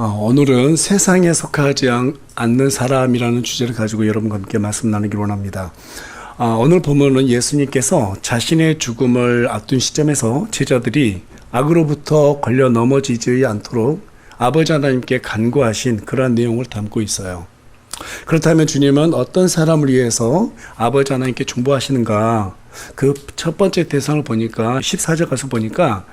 오늘은 세상에 속하지 않는 사람이라는 주제를 가지고 여러분과 함께 말씀 나누기를 원합니다. 오늘 보면은 예수님께서 자신의 죽음을 앞둔 시점에서 제자들이 악으로부터 걸려 넘어지지 않도록 아버지 하나님께 간구하신 그러한 내용을 담고 있어요. 그렇다면 주님은 어떤 사람을 위해서 아버지 하나님께 중보하시는가? 그 첫 번째 대상을 보니까 14절 가서 보니까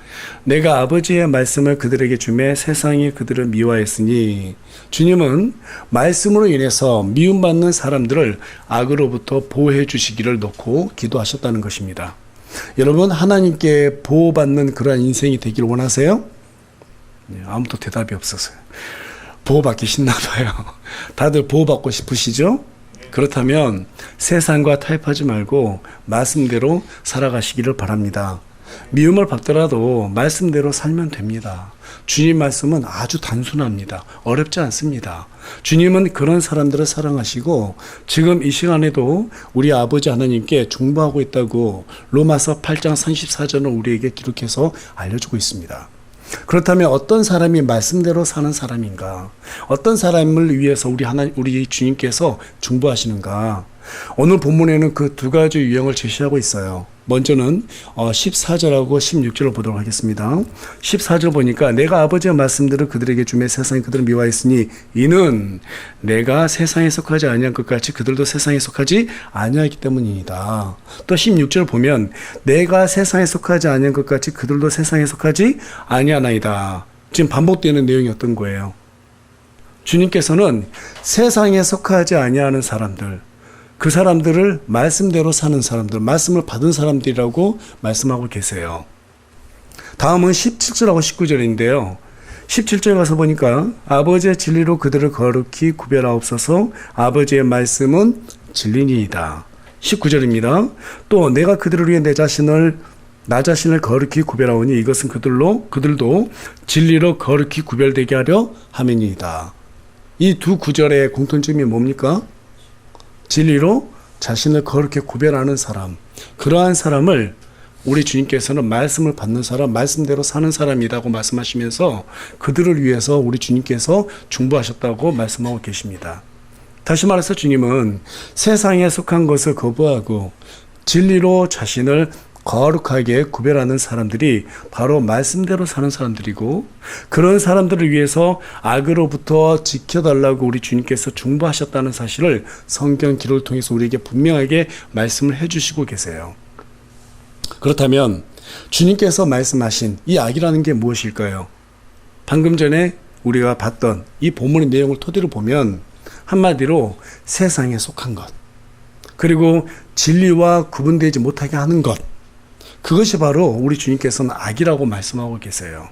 내가 아버지의 말씀을 그들에게 주매 세상이 그들을 미워했으니, 주님은 말씀으로 인해서 미움받는 사람들을 악으로부터 보호해 주시기를 놓고 기도하셨다는 것입니다. 여러분, 하나님께 보호받는 그러한 인생이 되기를 원하세요? 네, 아무도 대답이 없었어요. 보호받기 싫나 봐요. 다들 보호받고 싶으시죠? 그렇다면 세상과 타협하지 말고 말씀대로 살아가시기를 바랍니다. 미움을 받더라도 말씀대로 살면 됩니다. 주님 말씀은 아주 단순합니다. 어렵지 않습니다. 주님은 그런 사람들을 사랑하시고 지금 이 시간에도 우리 아버지 하나님께 중보하고 있다고 로마서 8장 34절은 우리에게 기록해서 알려주고 있습니다. 그렇다면 어떤 사람이 말씀대로 사는 사람인가? 어떤 사람을 위해서 우리 주님께서 중보하시는가? 오늘 본문에는 그 두 가지 유형을 제시하고 있어요. 먼저는 14절하고 16절을 보도록 하겠습니다. 14절 보니까 내가 아버지의 말씀들을 그들에게 주매 세상이 그들을 미워했으니 이는 내가 세상에 속하지 아니한 것 같이 그들도 세상에 속하지 아니하기 때문이다. 또 16절 보면 내가 세상에 속하지 아니한 것 같이 그들도 세상에 속하지 아니하나이다. 지금 반복되는 내용이 어떤 거예요? 주님께서는 세상에 속하지 아니하는 사람들, 그 사람들을 말씀대로 사는 사람들, 말씀을 받은 사람들이라고 말씀하고 계세요. 다음은 17절하고 19절인데요. 17절 가서 보니까 아버지의 진리로 그들을 거룩히 구별하옵소서. 아버지의 말씀은 진리니이다. 19절입니다. 또 내가 그들을 위해 나 자신을 거룩히 구별하오니 이것은 그들도 진리로 거룩히 구별되게 하려 함이니이다. 이 두 구절의 공통점이 뭡니까? 진리로 자신을 거룩히 구별하는 사람, 그러한 사람을 우리 주님께서는 말씀을 받는 사람, 말씀대로 사는 사람이라고 말씀하시면서 그들을 위해서 우리 주님께서 중보하셨다고 말씀하고 계십니다. 다시 말해서 주님은 세상에 속한 것을 거부하고 진리로 자신을 거룩하게 구별하는 사람들이 바로 말씀대로 사는 사람들이고, 그런 사람들을 위해서 악으로부터 지켜달라고 우리 주님께서 중보하셨다는 사실을 성경 기록을 통해서 우리에게 분명하게 말씀을 해주시고 계세요. 그렇다면 주님께서 말씀하신 이 악이라는 게 무엇일까요? 방금 전에 우리가 봤던 이 본문의 내용을 토대로 보면 한마디로 세상에 속한 것, 그리고 진리와 구분되지 못하게 하는 것, 그것이 바로 우리 주님께서는 악이라고 말씀하고 계세요.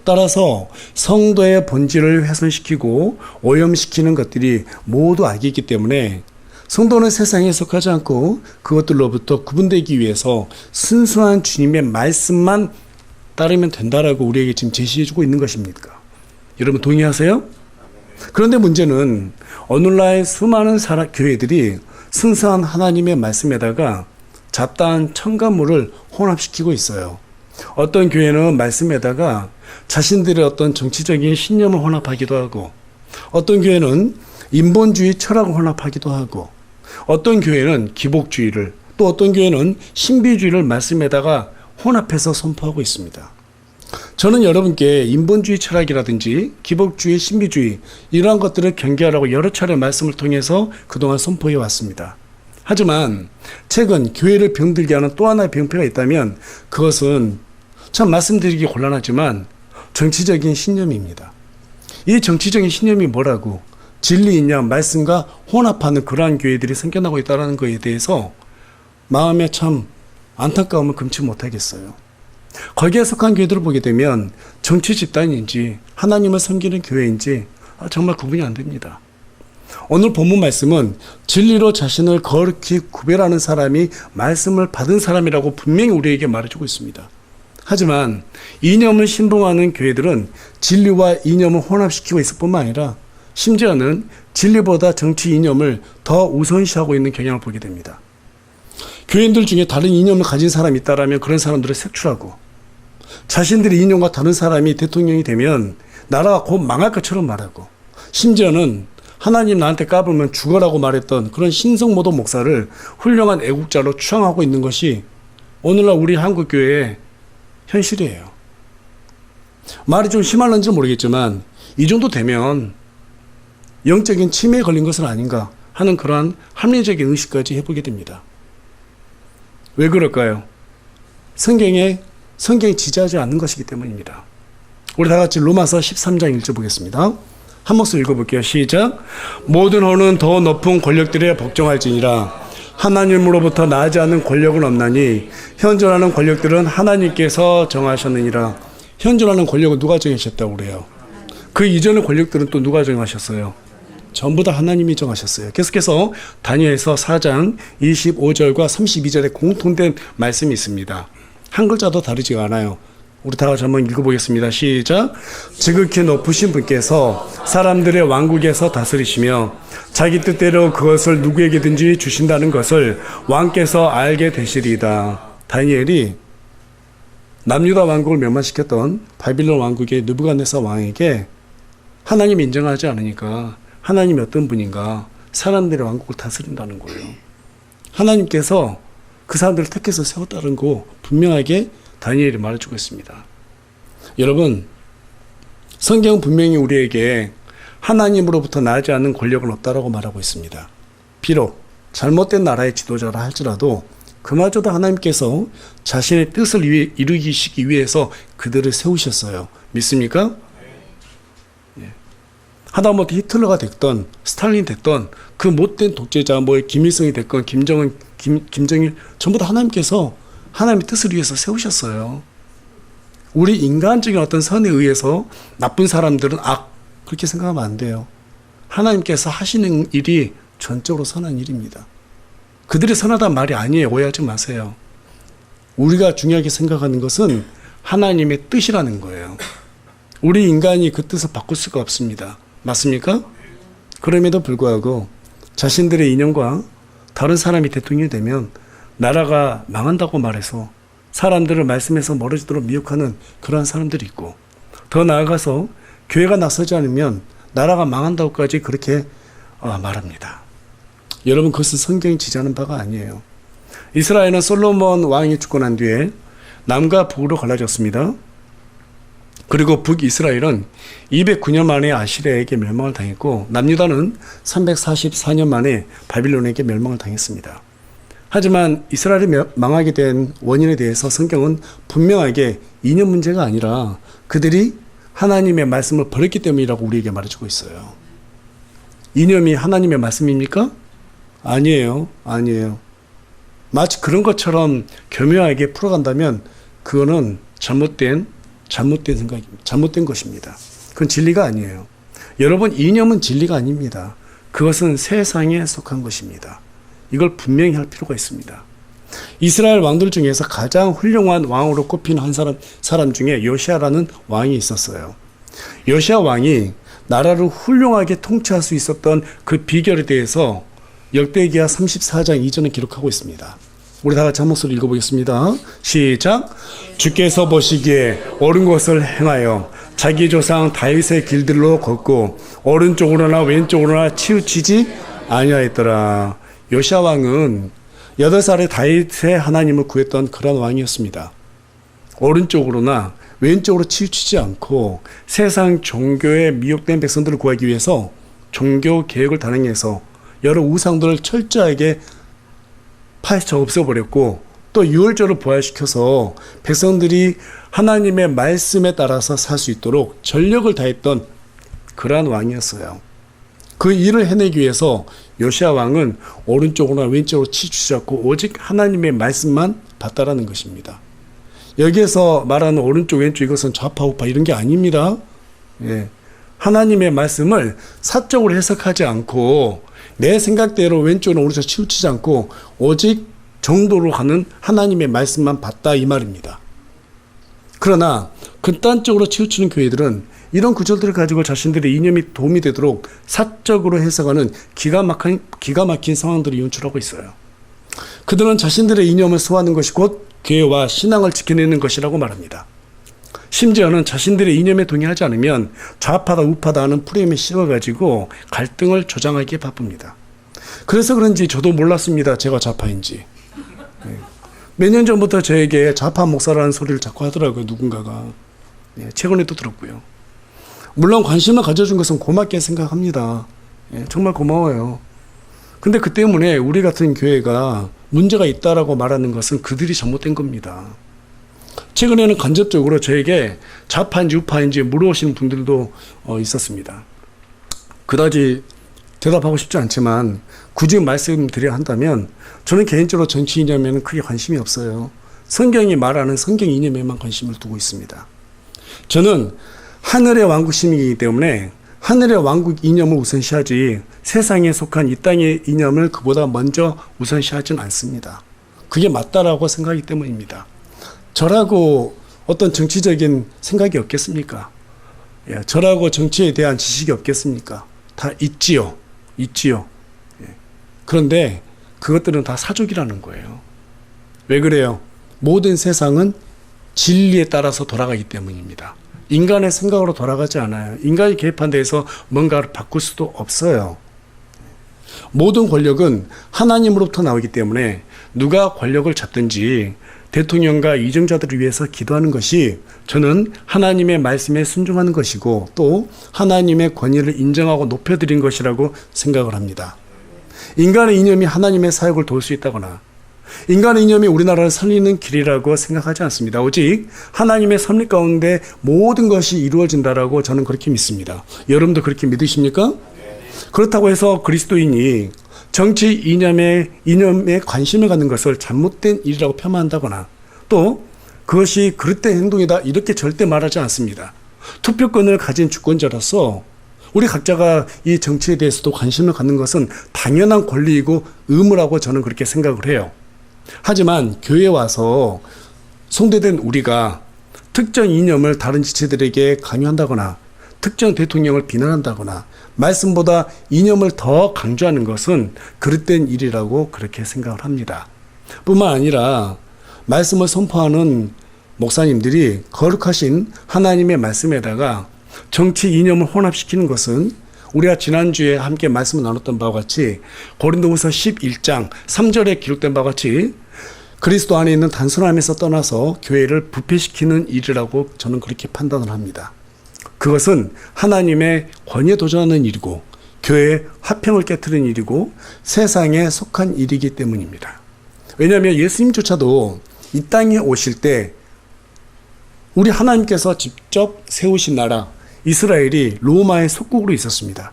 따라서 성도의 본질을 훼손시키고 오염시키는 것들이 모두 악이기 때문에 성도는 세상에 속하지 않고 그것들로부터 구분되기 위해서 순수한 주님의 말씀만 따르면 된다라고 우리에게 지금 제시해주고 있는 것입니까? 여러분 동의하세요? 그런데 문제는 오늘날 수많은 교회들이 순수한 하나님의 말씀에다가 잡다한 첨가물을 혼합시키고 있어요. 어떤 교회는 말씀에다가 자신들의 어떤 정치적인 신념을 혼합하기도 하고, 어떤 교회는 인본주의 철학을 혼합하기도 하고, 어떤 교회는 기복주의를, 또 어떤 교회는 신비주의를 말씀에다가 혼합해서 선포하고 있습니다. 저는 여러분께 인본주의 철학이라든지 기복주의, 신비주의 이러한 것들을 경계하라고 여러 차례 말씀을 통해서 그동안 선포해 왔습니다. 하지만 최근 교회를 병들게 하는 또 하나의 병폐가 있다면 그것은 참 말씀드리기 곤란하지만 정치적인 신념입니다. 이 정치적인 신념이 뭐라고, 진리이냐 말씀과 혼합하는 그러한 교회들이 생겨나고 있다는 것에 대해서 마음에 참 안타까움을 금치 못하겠어요. 거기에 속한 교회들을 보게 되면 정치 집단인지 하나님을 섬기는 교회인지 정말 구분이 안 됩니다. 오늘 본문 말씀은 진리로 자신을 거룩히 구별하는 사람이 말씀을 받은 사람이라고 분명히 우리에게 말해주고 있습니다. 하지만 이념을 신봉하는 교회들은 진리와 이념을 혼합시키고 있을 뿐만 아니라 심지어는 진리보다 정치 이념을 더 우선시하고 있는 경향을 보게 됩니다. 교인들 중에 다른 이념을 가진 사람이 있다면 그런 사람들을 색출하고, 자신들의 이념과 다른 사람이 대통령이 되면 나라가 곧 망할 것처럼 말하고, 심지어는 하나님 나한테 까불면 죽어라고 말했던 그런 신성모도 목사를 훌륭한 애국자로 추앙하고 있는 것이 오늘날 우리 한국교회의 현실이에요. 말이 좀 심할런지 모르겠지만 이 정도 되면 영적인 치매에 걸린 것은 아닌가 하는 그러한 합리적인 의식까지 해보게 됩니다. 왜 그럴까요? 성경이 지지하지 않는 것이기 때문입니다. 우리 다 같이 로마서 13장 1절 보겠습니다. 한 목소리 읽어볼게요. 시작. 모든 호는 더 높은 권력들에 복종할지니라. 하나님으로부터 나지 않는 권력은 없나니 현존하는 권력들은 하나님께서 정하셨느니라. 현존하는 권력은 누가 정하셨다고 그래요? 그 이전의 권력들은 또 누가 정하셨어요? 전부 다 하나님이 정하셨어요. 계속해서 다니엘서 4장 25절과 32절에 공통된 말씀이 있습니다. 한 글자도 다르지가 않아요. 우리 다 같이 한번 읽어보겠습니다. 시작. 지극히 높으신 분께서 사람들의 왕국에서 다스리시며 자기 뜻대로 그것을 누구에게든지 주신다는 것을 왕께서 알게 되시리이다. 다니엘이 남유다 왕국을 멸망시켰던 바빌론 왕국의 느부갓네살 왕에게 하나님이 인정하지 않으니까 하나님이 어떤 분인가, 사람들의 왕국을 다스린다는 거예요. 하나님께서 그 사람들을 택해서 세웠다는 거 분명하게 다니엘이 말해주고 있습니다. 여러분, 성경은 분명히 우리에게 하나님으로부터 나지 않는 권력은 없다라고 말하고 있습니다. 비록 잘못된 나라의 지도자라 할지라도 그마저도 하나님께서 자신의 뜻을 이루시기 위해서 그들을 세우셨어요. 믿습니까? 하다못해 히틀러가 됐던 스탈린이 됐던 그 못된 독재자 김일성이 됐건 김정일 전부 다 하나님께서 하나님의 뜻을 위해서 세우셨어요. 우리 인간적인 어떤 선에 의해서 나쁜 사람들은 그렇게 생각하면 안 돼요. 하나님께서 하시는 일이 전적으로 선한 일입니다. 그들이 선하다는 말이 아니에요. 오해하지 마세요. 우리가 중요하게 생각하는 것은 하나님의 뜻이라는 거예요. 우리 인간이 그 뜻을 바꿀 수가 없습니다. 맞습니까? 그럼에도 불구하고 자신들의 이념과 다른 사람이 대통령이 되면 나라가 망한다고 말해서 사람들을 말씀에서 멀어지도록 미혹하는 그러한 사람들이 있고, 더 나아가서 교회가 나서지 않으면 나라가 망한다고까지 그렇게 말합니다. 여러분, 그것은 성경이 지지하는 바가 아니에요. 이스라엘은 솔로몬 왕이 죽고 난 뒤에 남과 북으로 갈라졌습니다. 그리고 북이스라엘은 209년 만에 아시리아에게 멸망을 당했고, 남유다는 344년 만에 바빌론에게 멸망을 당했습니다. 하지만 이스라엘이 망하게 된 원인에 대해서 성경은 분명하게 이념 문제가 아니라 그들이 하나님의 말씀을 버렸기 때문이라고 우리에게 말해주고 있어요. 이념이 하나님의 말씀입니까? 아니에요. 마치 그런 것처럼 교묘하게 풀어간다면 그거는 잘못된 생각입니다. 잘못된 것입니다. 그건 진리가 아니에요. 여러분, 이념은 진리가 아닙니다. 그것은 세상에 속한 것입니다. 이걸 분명히 할 필요가 있습니다. 이스라엘 왕들 중에서 가장 훌륭한 왕으로 꼽힌 한 사람 중에 요시아라는 왕이 있었어요. 요시아 왕이 나라를 훌륭하게 통치할 수 있었던 그 비결에 대해서 역대기하 34장 2절은 기록하고 있습니다. 우리 다 같이 한 목소리 읽어보겠습니다. 시작. 주께서 보시기에 옳은 것을 행하여 자기 조상 다윗의 길들로 걷고 오른쪽으로나 왼쪽으로나 치우치지 아니하였더라. 요시아 왕은 8살에 다윗의 하나님을 구했던 그런 왕이었습니다. 오른쪽으로나 왼쪽으로 치우치지 않고 세상 종교에 미혹된 백성들을 구하기 위해서 종교 개혁을 단행해서 여러 우상들을 철저하게 파헤쳐 없애버렸고, 또 유월절을 부활시켜서 백성들이 하나님의 말씀에 따라서 살 수 있도록 전력을 다했던 그러한 왕이었어요. 그 일을 해내기 위해서 요시아 왕은 오른쪽으로나 왼쪽으로 치우치지 않고 오직 하나님의 말씀만 받다라는 것입니다. 여기에서 말하는 오른쪽 왼쪽 이것은 좌파 우파 이런 게 아닙니다. 하나님의 말씀을 사적으로 해석하지 않고 내 생각대로 왼쪽이나 오른쪽 치우치지 않고 오직 정도로 가는 하나님의 말씀만 받다 이 말입니다. 그러나 극단적으로 치우치는 교회들은 이런 구절들을 가지고 자신들의 이념이 도움이 되도록 사적으로 해석하는 기가 막힌 상황들을 연출하고 있어요. 그들은 자신들의 이념을 소화하는 것이 곧 교회와 신앙을 지켜내는 것이라고 말합니다. 심지어는 자신들의 이념에 동의하지 않으면 좌파다 우파다 하는 프레임에 씌워가지고 갈등을 조장하기에 바쁩니다. 그래서 그런지 저도 몰랐습니다. 제가 좌파인지. 몇 년 전부터 저에게 좌파 목사라는 소리를 자꾸 하더라고요. 누군가가. 최근에도 들었고요. 물론 관심을 가져준 것은 고맙게 생각합니다. 정말 고마워요. 근데 그 때문에 우리 같은 교회가 문제가 있다라고 말하는 것은 그들이 잘못된 겁니다. 최근에는 간접적으로 저에게 좌파인지 우파인지 물어오시는 분들도 있었습니다. 그다지 대답하고 싶지 않지만 굳이 말씀드려야 한다면 저는 개인적으로 정치 이념에는 크게 관심이 없어요. 성경이 말하는 성경 이념에만 관심을 두고 있습니다. 저는 하늘의 왕국 시민이기 때문에 하늘의 왕국 이념을 우선시하지 세상에 속한 이 땅의 이념을 그보다 먼저 우선시하지는 않습니다. 그게 맞다라고 생각하기 때문입니다. 저라고 어떤 정치적인 생각이 없겠습니까? 저라고 정치에 대한 지식이 없겠습니까? 다 있지요. 그런데 그것들은 다 사족이라는 거예요. 왜 그래요? 모든 세상은 진리에 따라서 돌아가기 때문입니다. 인간의 생각으로 돌아가지 않아요. 인간이 개입한 데에서 뭔가를 바꿀 수도 없어요. 모든 권력은 하나님으로부터 나오기 때문에 누가 권력을 잡든지 대통령과 이정자들을 위해서 기도하는 것이 저는 하나님의 말씀에 순종하는 것이고 또 하나님의 권위를 인정하고 높여드린 것이라고 생각을 합니다. 인간의 이념이 하나님의 사역을 도울 수 있다거나 인간의 이념이 우리나라를 살리는 길이라고 생각하지 않습니다. 오직 하나님의 섭리 가운데 모든 것이 이루어진다라고 저는 그렇게 믿습니다. 여러분도 그렇게 믿으십니까? 그렇다고 해서 그리스도인이 정치 이념에 관심을 갖는 것을 잘못된 일이라고 폄하한다거나 또 그것이 그릇된 행동이다 이렇게 절대 말하지 않습니다. 투표권을 가진 주권자로서 우리 각자가 이 정치에 대해서도 관심을 갖는 것은 당연한 권리이고 의무라고 저는 그렇게 생각을 해요. 하지만 교회에 와서 성도된 우리가 특정 이념을 다른 지체들에게 강요한다거나 특정 대통령을 비난한다거나 말씀보다 이념을 더 강조하는 것은 그릇된 일이라고 그렇게 생각을 합니다. 뿐만 아니라 말씀을 선포하는 목사님들이 거룩하신 하나님의 말씀에다가 정치 이념을 혼합시키는 것은 우리가 지난주에 함께 말씀을 나눴던 바와 같이 고린도후서 11장 3절에 기록된 바와 같이 그리스도 안에 있는 단순함에서 떠나서 교회를 부패시키는 일이라고 저는 그렇게 판단을 합니다. 그것은 하나님의 권위에 도전하는 일이고 교회의 화평을 깨트리는 일이고 세상에 속한 일이기 때문입니다. 왜냐하면 예수님조차도 이 땅에 오실 때 우리 하나님께서 직접 세우신 나라 이스라엘이 로마의 속국으로 있었습니다.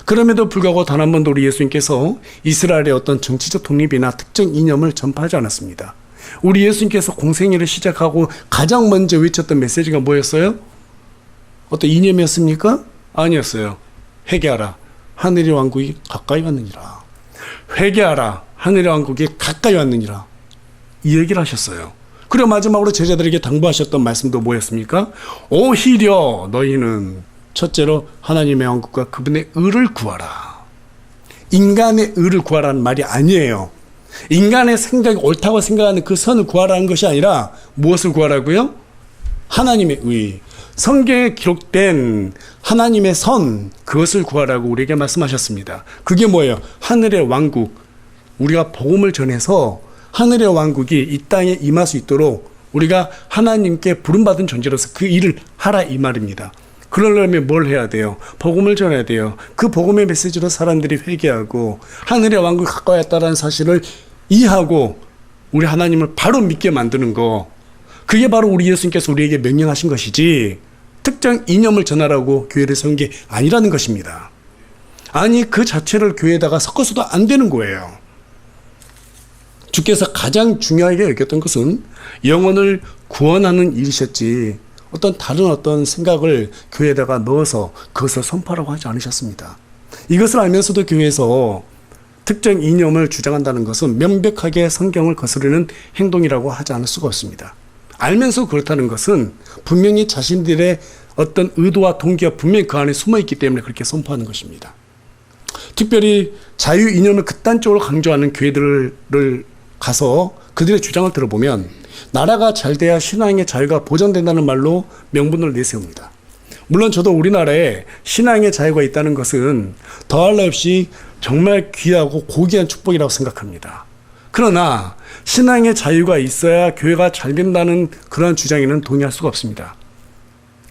그럼에도 불구하고 단 한 번도 우리 예수님께서 이스라엘의 어떤 정치적 독립이나 특정 이념을 전파하지 않았습니다. 우리 예수님께서 공생애를 시작하고 가장 먼저 외쳤던 메시지가 뭐였어요? 어떤 이념이었습니까? 아니었어요. 회개하라. 하늘의 왕국이 가까이 왔느니라. 회개하라. 하늘의 왕국이 가까이 왔느니라. 이 얘기를 하셨어요. 그리고 마지막으로 제자들에게 당부하셨던 말씀도 뭐였습니까? 오히려 너희는 첫째로 하나님의 왕국과 그분의 의를 구하라. 인간의 의를 구하라는 말이 아니에요. 인간의 생각이 옳다고 생각하는 그 선을 구하라는 것이 아니라 무엇을 구하라고요? 하나님의 의. 성경에 기록된 하나님의 선, 그것을 구하라고 우리에게 말씀하셨습니다. 그게 뭐예요? 하늘의 왕국. 우리가 복음을 전해서 하늘의 왕국이 이 땅에 임할 수 있도록 우리가 하나님께 부름받은 존재로서 그 일을 하라 이 말입니다. 그러려면 뭘 해야 돼요? 복음을 전해야 돼요. 그 복음의 메시지로 사람들이 회개하고 하늘의 왕국이 가까이 왔다는 사실을 이해하고 우리 하나님을 바로 믿게 만드는 거, 그게 바로 우리 예수님께서 우리에게 명령하신 것이지 특정 이념을 전하라고 교회를 세운 게 아니라는 것입니다. 아니 그 자체를 교회에다가 섞어서도 안 되는 거예요. 주께서 가장 중요하게 여겼던 것은 영혼을 구원하는 일이셨지 다른 어떤 생각을 교회에다가 넣어서 그것을 선포하라고 하지 않으셨습니다. 이것을 알면서도 교회에서 특정 이념을 주장한다는 것은 명백하게 성경을 거스르는 행동이라고 하지 않을 수가 없습니다. 알면서 그렇다는 것은 분명히 자신들의 어떤 의도와 동기가 분명히 그 안에 숨어있기 때문에 그렇게 선포하는 것입니다. 특별히 자유 이념을 극단적으로 강조하는 교회들을 가서 그들의 주장을 들어보면 나라가 잘 돼야 신앙의 자유가 보장된다는 말로 명분을 내세웁니다. 물론 저도 우리나라에 신앙의 자유가 있다는 것은 더할 나 없이 정말 귀하고 고귀한 축복이라고 생각합니다. 그러나 신앙의 자유가 있어야 교회가 잘 된다는 그러한 주장에는 동의할 수가 없습니다.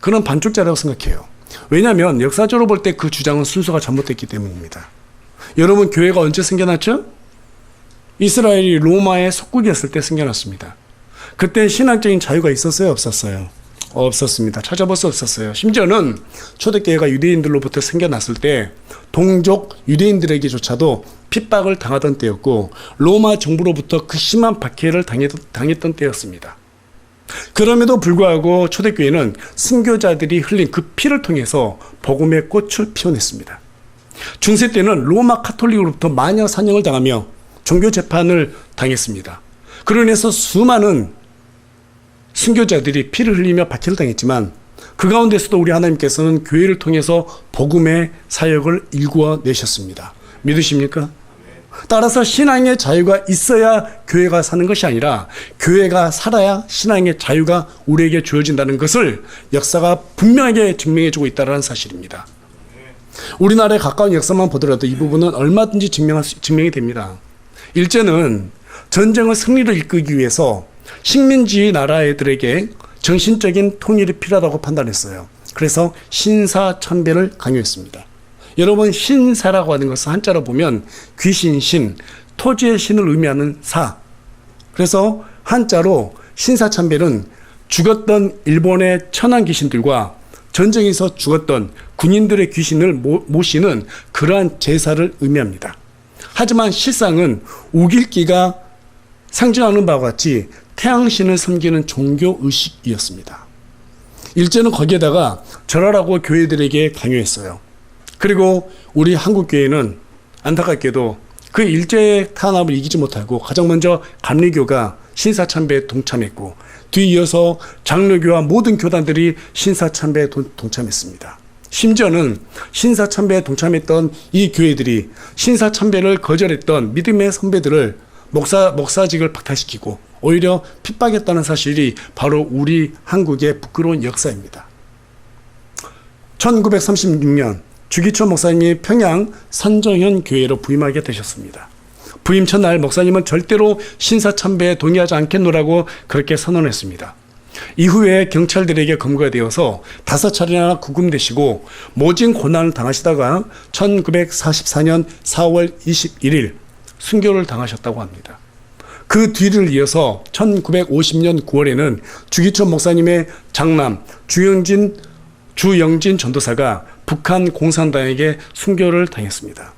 그런 반쪽짜리라고 생각해요. 왜냐하면 역사적으로 볼 때 그 주장은 순서가 잘못됐기 때문입니다. 여러분, 교회가 언제 생겨났죠? 이스라엘이 로마의 속국이었을 때 생겨났습니다. 그때 신앙적인 자유가 있었어요, 없었어요? 없었습니다. 찾아볼 수 없었어요. 심지어는 초대교회가 유대인들로부터 생겨났을 때 동족 유대인들에게조차도 핍박을 당하던 때였고 로마 정부로부터 그 심한 박해를 당했던 때였습니다. 그럼에도 불구하고 초대교회는 순교자들이 흘린 그 피를 통해서 복음의 꽃을 피워냈습니다. 중세 때는 로마 카톨릭으로부터 마녀 사냥을 당하며 종교 재판을 당했습니다. 그로 인해서 수많은 순교자들이 피를 흘리며 박해를 당했지만 그 가운데서도 우리 하나님께서는 교회를 통해서 복음의 사역을 일구어내셨습니다. 믿으십니까? 따라서 신앙의 자유가 있어야 교회가 사는 것이 아니라 교회가 살아야 신앙의 자유가 우리에게 주어진다는 것을 역사가 분명하게 증명해주고 있다는 사실입니다. 우리나라의 가까운 역사만 보더라도 이 부분은 얼마든지 증명이 됩니다. 일제는 전쟁의 승리를 이끌기 위해서 식민지 나라들에게 정신적인 통일이 필요하다고 판단했어요. 그래서 신사참배를 강요했습니다. 여러분, 신사라고 하는 것은 한자로 보면 귀신, 신, 토지의 신을 의미하는 사. 그래서 한자로 신사참배는 죽었던 일본의 천황 귀신들과 전쟁에서 죽었던 군인들의 귀신을 모시는 그러한 제사를 의미합니다. 하지만 실상은 우길기가 상징하는 바와 같이 태양신을 섬기는 종교 의식이었습니다. 일제는 거기에다가 절하라고 교회들에게 강요했어요. 그리고 우리 한국교회는 안타깝게도 그 일제의 탄압을 이기지 못하고 가장 먼저 감리교가 신사참배에 동참했고 뒤이어서 장로교와 모든 교단들이 신사참배에 동참했습니다. 심지어는 신사참배에 동참했던 이 교회들이 신사참배를 거절했던 믿음의 선배들을 목사직을 박탈시키고 오히려 핍박했다는 사실이 바로 우리 한국의 부끄러운 역사입니다. 1936년 주기초 목사님이 평양 선정현 교회로 부임하게 되셨습니다. 부임 첫날 목사님은 절대로 신사참배에 동의하지 않겠노라고 그렇게 선언했습니다. 이후에 경찰들에게 검거가 되어서 5차례나 구금되시고 모진 고난을 당하시다가 1944년 4월 21일 순교를 당하셨다고 합니다. 그 뒤를 이어서 1950년 9월에는 주기초 목사님의 장남 주영진 전도사가 북한 공산당에게 순교를 당했습니다.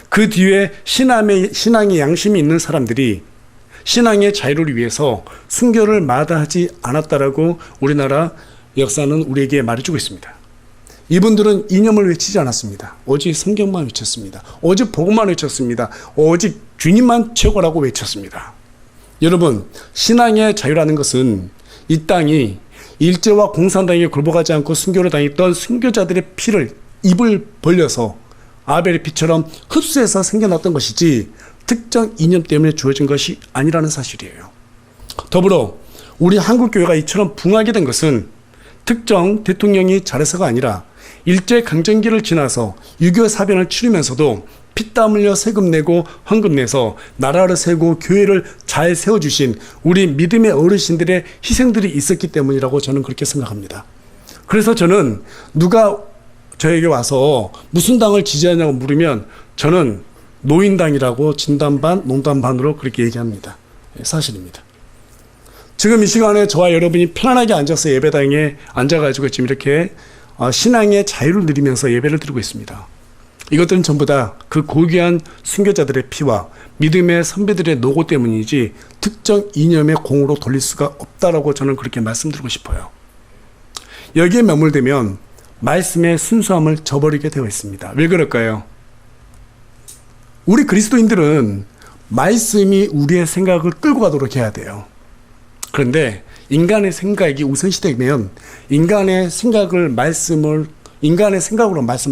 그 뒤에 신앙의 양심이 있는 사람들이 신앙의 자유를 위해서 순교를 마다하지 않았다라고 우리나라 역사는 우리에게 말해주고 있습니다. 이분들은 이념을 외치지 않았습니다. 오직 성경만 외쳤습니다. 오직 복음만 외쳤습니다. 오직 주님만 최고라고 외쳤습니다. 여러분, 신앙의 자유라는 것은 이 땅이 일제와 공산당에게 굴복하지 않고 순교를 당했던 순교자들의 피를 입을 벌려서 아벨의 피처럼 흡수해서 생겨났던 것이지 특정 이념 때문에 주어진 것이 아니라는 사실이에요. 더불어 우리 한국교회가 이처럼 붕하게 된 것은 특정 대통령이 잘해서가 아니라 일제강점기를 지나서 6.25 사변을 치르면서도 피땀 흘려 세금 내고 헌금 내서 나라를 세우고 교회를 잘 세워주신 우리 믿음의 어르신들의 희생들이 있었기 때문이라고 저는 그렇게 생각합니다. 그래서 저는 누가 저에게 와서 무슨 당을 지지하냐고 물으면 저는 노인당이라고 진담 반 농담 반으로 그렇게 얘기합니다. 사실입니다. 지금 이 시간에 저와 여러분이 편안하게 앉아서 예배당에 앉아가지고 지금 이렇게 신앙의 자유를 누리면서 예배를 드리고 있습니다. 이것들은 전부 다 그 고귀한 순교자들의 피와 믿음의 선배들의 노고 때문이지 특정 이념의 공으로 돌릴 수가 없다라고 저는 그렇게 말씀드리고 싶어요. 여기에 매몰되면 말씀의 순수함을 저버리게 되어 있습니다. 왜 그럴까요? 우리 그리스도인들은 말씀이 우리의 생각을 끌고 가도록 해야 돼요. 그런데 인간의 생각이 우선시되면 인간의 생각으로 말씀을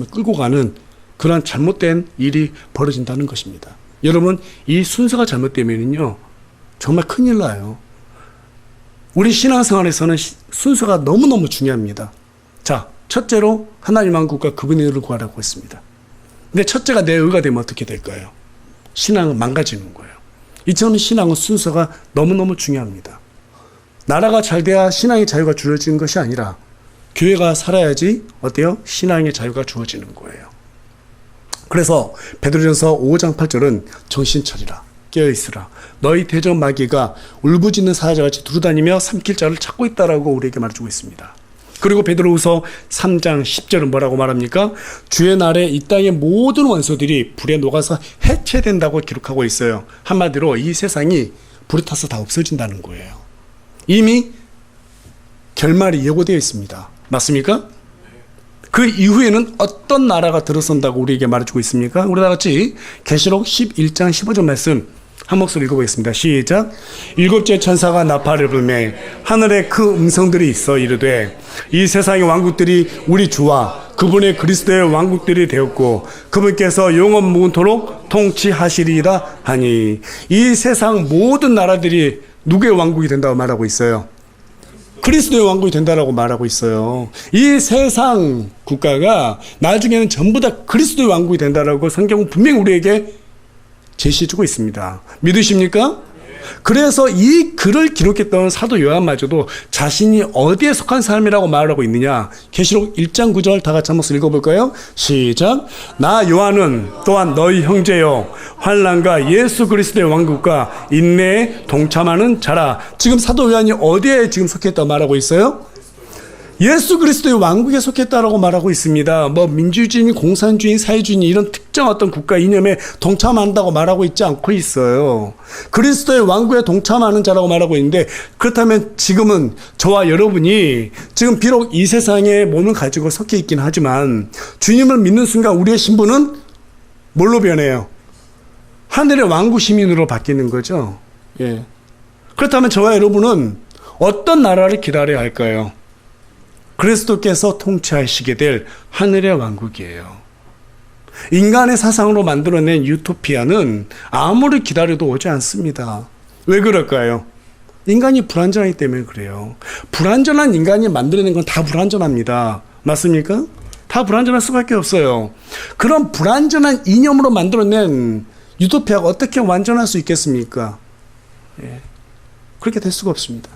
끌고 가는 그런 잘못된 일이 벌어진다는 것입니다. 여러분, 이 순서가 잘못되면요 정말 큰일 나요. 우리 신앙생활에서는 순서가 너무너무 중요합니다. 자, 첫째로 하나님 왕국과 그분의 의를 구하라고 했습니다. 근데 첫째가 내 의가 되면 어떻게 될까요? 신앙은 망가지는 거예요. 이처럼 신앙은 순서가 너무너무 중요합니다. 나라가 잘 돼야 신앙의 자유가 주어지는 것이 아니라 교회가 살아야지 어때요? 신앙의 자유가 주어지는 거예요. 그래서 베드로전서 5장 8절은 정신 차리라, 깨어있으라. 너희 대적 마귀가 울부짖는 사자같이 두루다니며 삼킬 자를 찾고 있다라고 우리에게 말해주고 있습니다. 그리고 베드로후서 3장 10절은 뭐라고 말합니까? 주의 날에 이 땅의 모든 원소들이 불에 녹아서 해체된다고 기록하고 있어요. 한마디로 이 세상이 불에 타서 다 없어진다는 거예요. 이미 결말이 예고되어 있습니다. 맞습니까? 그 이후에는 어떤 나라가 들어선다고 우리에게 말해주고 있습니까? 우리 다 같이 계시록 11장 15절 말씀 한 목소리 읽어보겠습니다. 시작. 일곱째 천사가 나팔을 불매 하늘에 그 음성들이 있어 이르되 이 세상의 왕국들이 우리 주와 그분의 그리스도의 왕국들이 되었고 그분께서 영원 무궁토록 통치하시리이다 하니, 이 세상 모든 나라들이 누구의 왕국이 된다고 말하고 있어요? 그리스도의 왕국이 된다라고 말하고 있어요. 이 세상 국가가 나중에는 전부 다 그리스도의 왕국이 된다라고 성경은 분명히 우리에게 제시해주고 있습니다. 믿으십니까? 그래서 이 글을 기록했던 사도 요한마저도 자신이 어디에 속한 사람이라고 말하고 있느냐. 계시록 1장 9절 다 같이 한번 읽어볼까요? 시작. 나 요한은 또한 너희 형제여 환난과 예수 그리스도의 왕국과 인내에 동참하는 자라. 지금 사도 요한이 어디에 지금 속했다고 말하고 있어요? 예수 그리스도의 왕국에 속했다라고 말하고 있습니다. 뭐 민주주의, 공산주의, 사회주의 이런 특정 어떤 국가 이념에 동참한다고 말하고 있지 않고 있어요. 그리스도의 왕국에 동참하는 자라고 말하고 있는데, 그렇다면 지금은 저와 여러분이 지금 비록 이 세상에 몸을 가지고 섞여 있긴 하지만 주님을 믿는 순간 우리의 신분은 뭘로 변해요? 하늘의 왕국 시민으로 바뀌는 거죠. 예. 그렇다면 저와 여러분은 어떤 나라를 기다려야 할까요? 그리스도께서 통치하시게 될 하늘의 왕국이에요. 인간의 사상으로 만들어낸 유토피아는 아무리 기다려도 오지 않습니다. 왜 그럴까요? 인간이 불완전하기 때문에 그래요. 불완전한 인간이 만들어낸 건 다 불완전합니다. 맞습니까? 다 불완전할 수밖에 없어요. 그런 불완전한 이념으로 만들어낸 유토피아가 어떻게 완전할 수 있겠습니까? 예. 그렇게 될 수가 없습니다.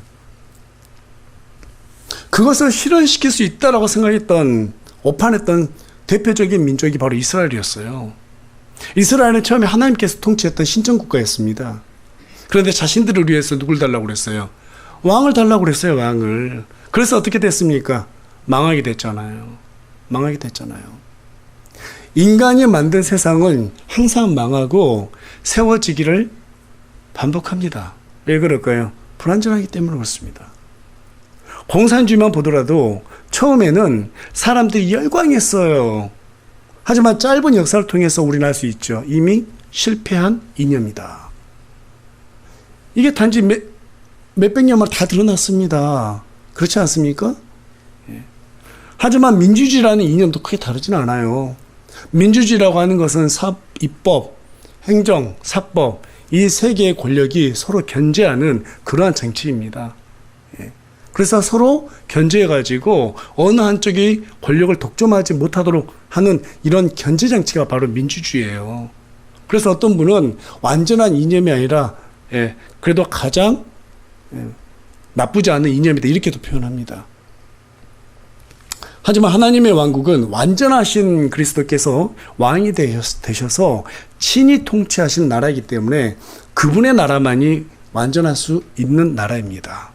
그것을 실현시킬 수 있다라고 생각했던, 오판했던 대표적인 민족이 바로 이스라엘이었어요. 이스라엘은 처음에 하나님께서 통치했던 신정국가였습니다. 그런데 자신들을 위해서 누굴 달라고 그랬어요? 왕을 달라고 그랬어요, 왕을. 그래서 어떻게 됐습니까? 망하게 됐잖아요. 망하게 됐잖아요. 인간이 만든 세상은 항상 망하고 세워지기를 반복합니다. 왜 그럴까요? 불완전하기 때문에 그렇습니다. 공산주의만 보더라도 처음에는 사람들이 열광했어요. 하지만 짧은 역사를 통해서 우리는 알 수 있죠. 이미 실패한 이념이다. 이게 단지 몇백 년 만에 다 드러났습니다. 그렇지 않습니까? 예. 하지만 민주주의라는 이념도 크게 다르진 않아요. 민주주의라고 하는 것은 입법, 행정, 사법 이 세 개의 권력이 서로 견제하는 그러한 정치입니다. 예. 그래서 서로 견제해가지고 어느 한쪽이 권력을 독점하지 못하도록 하는 이런 견제 장치가 바로 민주주의예요. 그래서 어떤 분은 완전한 이념이 아니라 그래도 가장 나쁘지 않은 이념이다 이렇게도 표현합니다. 하지만 하나님의 왕국은 완전하신 그리스도께서 왕이 되셔서 친히 통치하신 나라이기 때문에 그분의 나라만이 완전할 수 있는 나라입니다.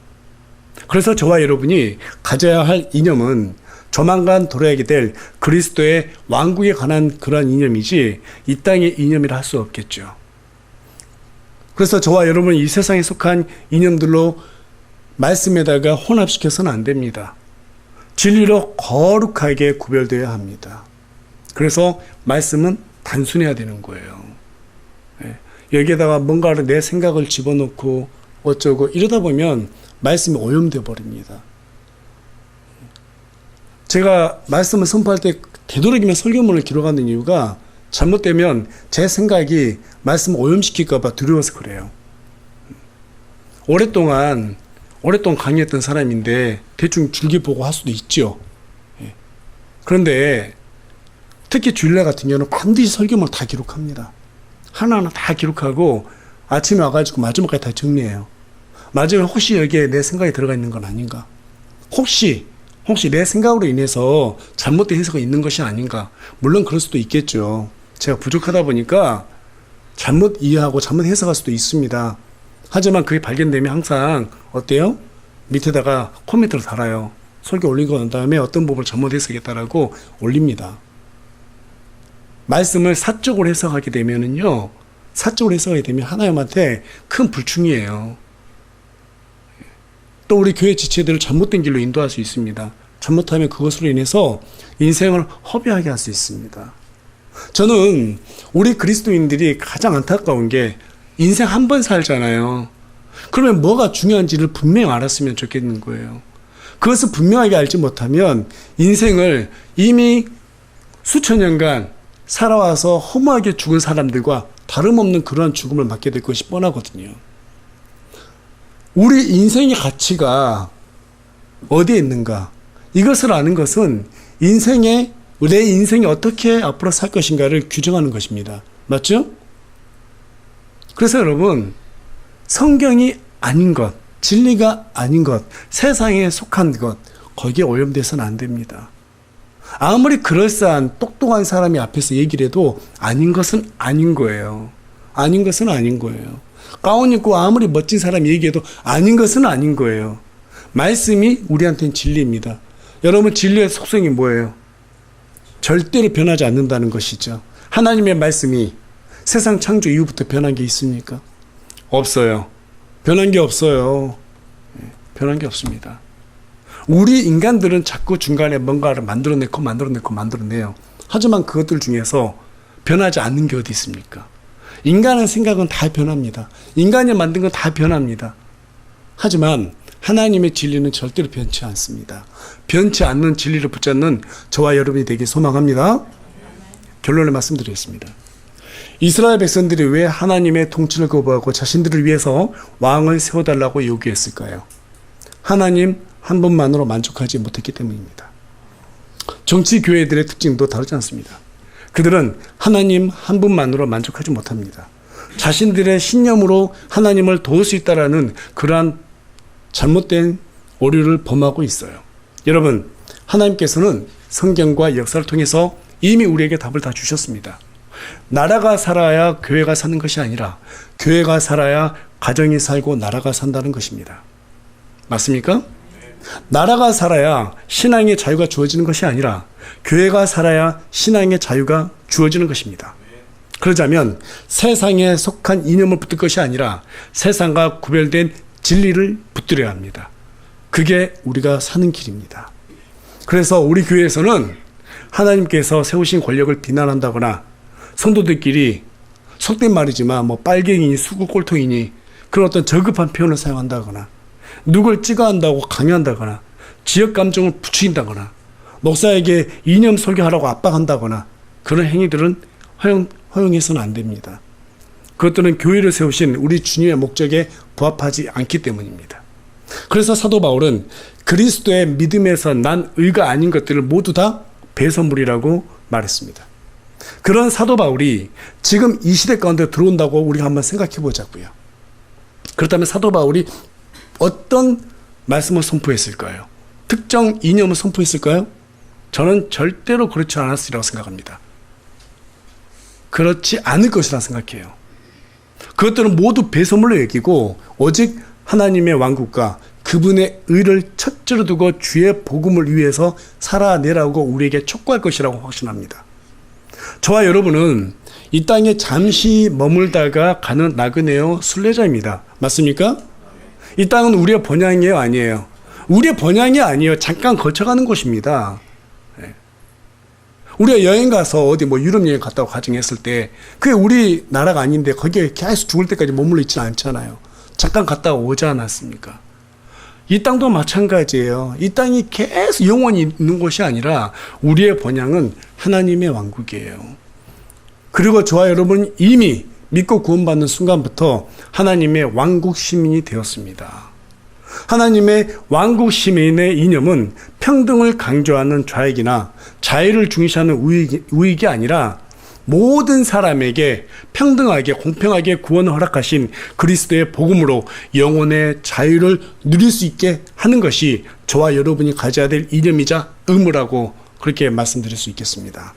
그래서 저와 여러분이 가져야 할 이념은 조만간 도래하게 될 그리스도의 왕국에 관한 그러한 이념이지 이 땅의 이념이라 할 수 없겠죠. 그래서 저와 여러분은 이 세상에 속한 이념들로 말씀에다가 혼합시켜서는 안 됩니다. 진리로 거룩하게 구별되어야 합니다. 그래서 말씀은 단순해야 되는 거예요. 여기에다가 뭔가를 내 생각을 집어넣고 어쩌고 이러다 보면 말씀이 오염되어 버립니다. 제가 말씀을 선포할 때 되도록이면 설교문을 기록하는 이유가 잘못되면 제 생각이 말씀을 오염시킬까 봐 두려워서 그래요. 오랫동안 오랫동안 강의했던 사람인데 대충 줄기 보고 할 수도 있죠. 예. 그런데 특히 주일날 같은 경우는 반드시 설교문을 다 기록합니다. 하나하나 다 기록하고 아침에 와가지고 마지막까지 다 정리해요. 마지막에 혹시 여기에 내 생각이 들어가 있는 건 아닌가? 혹시 내 생각으로 인해서 잘못된 해석이 있는 것이 아닌가? 물론 그럴 수도 있겠죠. 제가 부족하다 보니까 잘못 이해하고 잘못 해석할 수도 있습니다. 하지만 그게 발견되면 항상 어때요? 밑에다가 코멘트를 달아요. 설교 올린 거 난 다음에 어떤 부분을 잘못 해석했다라고 올립니다. 말씀을 사적으로 해석하게 되면은요, 사적으로 해석하게 되면 하나님한테 큰 불충이에요. 또 우리 교회 지체들을 잘못된 길로 인도할 수 있습니다. 잘못하면 그것으로 인해서 인생을 허비하게 할 수 있습니다. 저는 우리 그리스도인들이 가장 안타까운 게 인생 한 번 살잖아요. 그러면 뭐가 중요한지를 분명히 알았으면 좋겠는 거예요. 그것을 분명하게 알지 못하면 인생을 이미 수천 년간 살아와서 허무하게 죽은 사람들과 다름없는 그러한 죽음을 맞게 될 것이 뻔하거든요. 우리 인생의 가치가 어디에 있는가? 이것을 아는 것은 내 인생이 어떻게 앞으로 살 것인가를 규정하는 것입니다. 맞죠? 그래서 여러분, 성경이 아닌 것, 진리가 아닌 것, 세상에 속한 것, 거기에 오염돼서는 안 됩니다. 아무리 그럴싸한 똑똑한 사람이 앞에서 얘기를 해도 아닌 것은 아닌 거예요. 아닌 것은 아닌 거예요. 가운 입고 아무리 멋진 사람이 얘기해도 아닌 것은 아닌 거예요. 말씀이 우리한테는 진리입니다. 여러분, 진리의 속성이 뭐예요? 절대로 변하지 않는다는 것이죠. 하나님의 말씀이 세상 창조 이후부터 변한 게 있습니까? 없어요. 변한 게 없어요. 변한 게 없습니다. 우리 인간들은 자꾸 중간에 뭔가를 만들어내요. 하지만 그것들 중에서 변하지 않는 게 어디 있습니까? 인간의 생각은 다 변합니다. 인간이 만든 건 다 변합니다. 하지만 하나님의 진리는 절대로 변치 않습니다. 변치 않는 진리를 붙잡는 저와 여러분이 되길 소망합니다. 결론을 말씀드리겠습니다. 이스라엘 백성들이 왜 하나님의 통치를 거부하고 자신들을 위해서 왕을 세워달라고 요구했을까요? 하나님 한 분만으로 만족하지 못했기 때문입니다. 정치 교회들의 특징도 다르지 않습니다. 그들은 하나님 한 분만으로 만족하지 못합니다. 자신들의 신념으로 하나님을 도울 수 있다라는 그러한 잘못된 오류를 범하고 있어요. 여러분, 하나님께서는 성경과 역사를 통해서 이미 우리에게 답을 다 주셨습니다. 나라가 살아야 교회가 사는 것이 아니라 교회가 살아야 가정이 살고 나라가 산다는 것입니다. 맞습니까? 나라가 살아야 신앙의 자유가 주어지는 것이 아니라 교회가 살아야 신앙의 자유가 주어지는 것입니다. 그러자면 세상에 속한 이념을 붙들 것이 아니라 세상과 구별된 진리를 붙들어야 합니다. 그게 우리가 사는 길입니다. 그래서 우리 교회에서는 하나님께서 세우신 권력을 비난한다거나 성도들끼리 속된 말이지만 빨갱이니 수구꼴통이니 그런 어떤 저급한 표현을 사용한다거나 누굴 찍어한다고 강요한다거나 지역 감정을 부추긴다거나 목사에게 이념 설교하라고 압박한다거나 그런 행위들은 허용해서는 안 됩니다. 그것들은 교회를 세우신 우리 주님의 목적에 부합하지 않기 때문입니다. 그래서 사도 바울은 그리스도의 믿음에서 난 의가 아닌 것들을 모두 다 배설물이라고 말했습니다. 그런 사도 바울이 지금 이 시대 가운데 들어온다고 우리가 한번 생각해 보자고요. 그렇다면 사도 바울이 어떤 말씀을 선포했을까요? 특정 이념을 선포했을까요? 저는 절대로 그렇지 않았으리라고 생각합니다. 그렇지 않을 것이라 생각해요. 그것들은 모두 배설물로 여기고 오직 하나님의 왕국과 그분의 의를 첫째로 두고 주의 복음을 위해서 살아내라고 우리에게 촉구할 것이라고 확신합니다. 저와 여러분은 이 땅에 잠시 머물다가 가는 나그네요 순례자입니다. 맞습니까? 이 땅은 우리의 본향이에요, 아니에요? 우리의 본향이 아니에요. 잠깐 거쳐가는 곳입니다. 우리가 여행 가서 어디 유럽 여행 갔다고 가정했을 때 그게 우리 나라가 아닌데 거기에 계속 죽을 때까지 머물러 있지는 않잖아요. 잠깐 갔다가 오지 않았습니까? 이 땅도 마찬가지예요. 이 땅이 계속 영원히 있는 곳이 아니라 우리의 본향은 하나님의 왕국이에요. 그리고 저와 여러분 이미 믿고 구원받는 순간부터 하나님의 왕국 시민이 되었습니다. 하나님의 왕국 시민의 이념은 평등을 강조하는 좌익이나 자유를 중시하는 우익이 아니라 모든 사람에게 평등하게 공평하게 구원을 허락하신 그리스도의 복음으로 영혼의 자유를 누릴 수 있게 하는 것이 저와 여러분이 가져야 될 이념이자 의무라고 그렇게 말씀드릴 수 있겠습니다.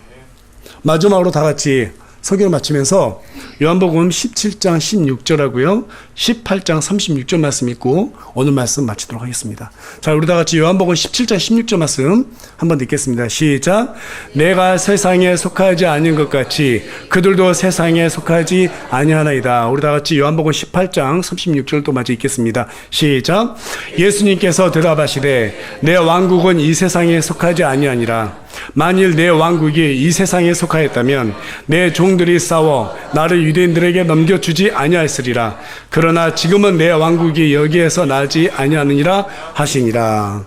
마지막으로 다 같이 설교를 마치면서 요한복음 17장 16절하고요 18장 36절 말씀 읽고 오늘 말씀 마치도록 하겠습니다. 자, 우리 다 같이 요한복음 17장 16절 말씀 한번 읽겠습니다. 시작. 내가 세상에 속하지 아닌 것 같이 그들도 세상에 속하지 아니하나이다. 우리 다 같이 요한복음 18장 36절 또 마저 읽겠습니다. 시작. 예수님께서 대답하시되 내 왕국은 이 세상에 속하지 아니하니라. 만일 내 왕국이 이 세상에 속하였다면 내 종들이 싸워 나를 유대인들에게 넘겨주지 아니하였으리라. 그러나 지금은 내 왕국이 여기에서 나지 아니하느니라 하시니라.